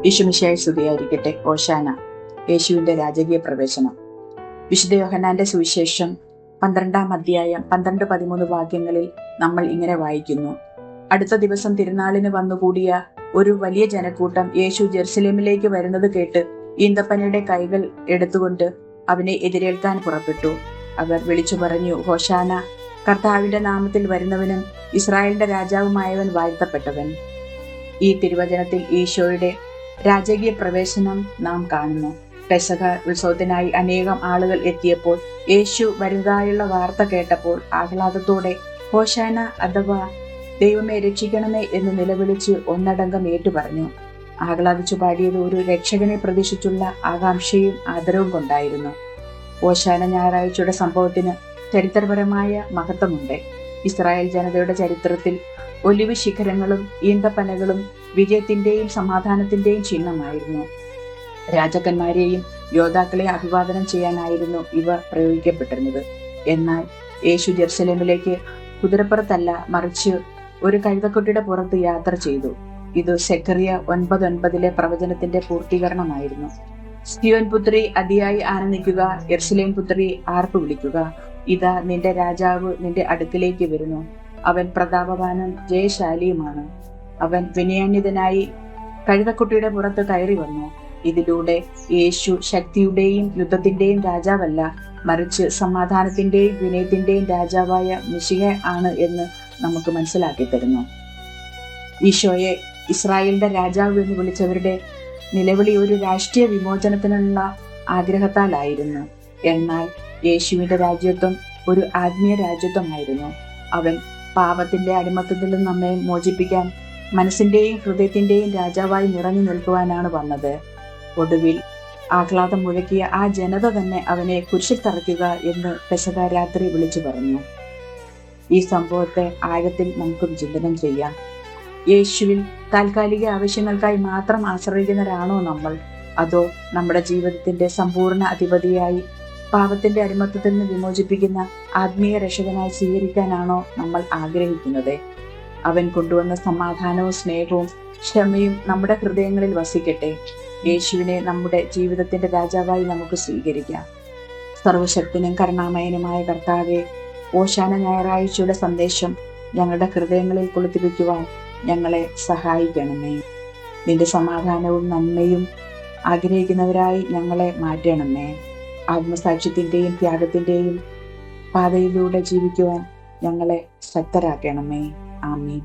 യേശുമിശിഹായെ സ്തുതിയായിരിക്കട്ടെ. ഓശാന, യേശുവിന്റെ രാജകീയ പ്രവേശനം. വിശുദ്ധ യോഹന്നാന്റെ സുവിശേഷം 12-ാം അധ്യായം 12-13 വാക്യങ്ങളിൽ നമ്മൾ ഇങ്ങനെ വായിക്കുന്നു: അടുത്ത ദിവസം തിരുനാളിന് വന്നുകൂടിയ ഒരു വലിയ ജനക്കൂട്ടം യേശു ജെറുസലേമിലേക്ക് വരുന്നത് കേട്ട് ഈന്തപ്പനയുടെ കൈകൾ എടുത്തുകൊണ്ട് അവനെ എതിരേൽക്കാൻ പുറപ്പെട്ടു. അവർ വിളിച്ചു പറഞ്ഞു: ഹോശാന, കർത്താവിന്റെ നാമത്തിൽ വരുന്നവനും ഇസ്രായേലിന്റെ രാജാവുമായവൻ വാഴ്ത്തപ്പെട്ടവൻ. ഈ തിരുവചനത്തിൽ ഈശോയുടെ രാജകീയ പ്രവേശനം നാം കാണുന്നു. പെസഹ ഉത്സവത്തിനായി അനേകം ആളുകൾ എത്തിയപ്പോൾ യേശു വരുന്നതായുള്ള വാർത്ത കേട്ടപ്പോൾ ആഹ്ലാദത്തോടെ ഹോശാന അഥവാ ദൈവമേ രക്ഷിക്കണമേ എന്ന് നിലവിളിച്ച് ഒന്നടങ്കം ഏറ്റുപറഞ്ഞു. ആഹ്ലാദിച്ചു പാടിയത് ഒരു രക്ഷകനെ പ്രതീക്ഷിച്ചുള്ള ആകാംക്ഷയും ആദരവും കൊണ്ടായിരുന്നു. ഹോശാന ഞായറാഴ്ചയുടെ സംഭവത്തിന് ചരിത്രപരമായ മഹത്വമുണ്ട്. ഇസ്രായേൽ ജനതയുടെ ചരിത്രത്തിൽ ഒലിവ് ശിഖരങ്ങളും ഈന്തപ്പനകളും വിജയത്തിന്റെയും സമാധാനത്തിന്റെയും ചിഹ്നമായിരുന്നു. രാജാക്കന്മാരെയും യോദ്ധാക്കളെയും അഭിവാദനം ചെയ്യാനായിരുന്നു ഇവ പ്രയോഗിക്കപ്പെട്ടിരുന്നത്. എന്നാൽ യേശു ജെറുസലേമിലേക്ക് കുതിരപ്പുറത്തല്ല, മറിച്ച് ഒരു കഴുതക്കുട്ടിയുടെ പുറത്ത് യാത്ര ചെയ്തു. ഇത് സെഖറിയ 9:9 പ്രവചനത്തിന്റെ പൂർത്തീകരണമായിരുന്നു. സിയോൻ പുത്രി അതിയായി ആനന്ദിക്കുക, യെരുശലേം പുത്രി ആർപ്പ് വിളിക്കുക. ഇതാ നിന്റെ രാജാവ് നിന്റെ അടുക്കിലേക്ക് വരുന്നു. അവൻ പ്രതാപവാനും ജയശാലിയുമാണ്. അവൻ വിനയാന്വിതനായി കഴുതക്കുട്ടിയുടെ പുറത്ത് കയറി വന്നു. ഇതിലൂടെ യേശു ശക്തിയുടെയും യുദ്ധത്തിന്റെയും രാജാവല്ല, മറിച്ച് സമാധാനത്തിന്റെയും വിനയത്തിന്റെയും രാജാവായ മിശിഹ ആണ് എന്ന് നമുക്ക് മനസ്സിലാക്കി തരുന്നു. ഈശോയെ ഇസ്രായേലിന്റെ രാജാവ് എന്ന് വിളിച്ചവരുടെ നിലവിളി ഒരു രാഷ്ട്രീയ വിമോചനത്തിനുള്ള ആഗ്രഹത്താലായിരുന്നു. എന്നാൽ യേശുവിന്റെ രാജ്യത്വം ഒരു ആത്മീയ രാജ്യത്വമായിരുന്നു. അവൻ പാപത്തിന്റെ അടിമത്തത്തിൽ നിന്ന് നമ്മെ മോചിപ്പിക്കാൻ മനസ്സിന്റെയും ഹൃദയത്തിന്റെയും രാജാവായി നിറഞ്ഞു നിൽക്കുവാനാണ് വന്നത്. ഒടുവിൽ ആഹ്ലാദം മുഴക്കിയ ആ ജനത തന്നെ അവനെ കുരിശിൽ തറയ്ക്കുക എന്ന് പെസഹ രാത്രി വിളിച്ചു പറഞ്ഞു. ഈ സംഭവത്തെ ആഴത്തിൽ നമുക്കും ചിന്തനം ചെയ്യാം. യേശുവിൽ താൽക്കാലിക ആവശ്യങ്ങൾക്കായി മാത്രം ആശ്രയിക്കുന്നവരാണോ നമ്മൾ? അതോ നമ്മുടെ ജീവിതത്തിന്റെ സമ്പൂർണ്ണ അധിപതിയായി പാപത്തിന്റെ അടിമത്തത്തിൽ നിന്ന് വിമോചിപ്പിക്കുന്ന ആത്മീയ രക്ഷകനായി സ്വീകരിക്കാനാണോ നമ്മൾ ആഗ്രഹിക്കുന്നത്? അവൻ കൊണ്ടുവന്ന സമാധാനവും സ്നേഹവും ക്ഷമയും നമ്മുടെ ഹൃദയങ്ങളിൽ വസിക്കട്ടെ. യേശുവിനെ നമ്മുടെ ജീവിതത്തിന്റെ രാജാവായി നമുക്ക് സ്വീകരിക്കാം. സർവശക്തനും കരുണാമയനുമായ കർത്താവെ, ഓശാന ഞായറാഴ്ചയുടെ സന്ദേശം ഞങ്ങളുടെ ഹൃദയങ്ങളിൽ കൊളുത്തിവെക്കുവാൻ ഞങ്ങളെ സഹായിക്കണമേ. നിന്റെ സമാധാനവും നന്മയും ആഗ്രഹിക്കുന്നവരായി ഞങ്ങളെ മാറ്റണമേ. ആത്മസാക്ഷ്യത്തിന്റെയും ത്യാഗത്തിന്റെയും പാതയിലൂടെ ജീവിക്കുവാൻ ഞങ്ങളെ ശക്തരാക്കണമേ. ആമീൻ.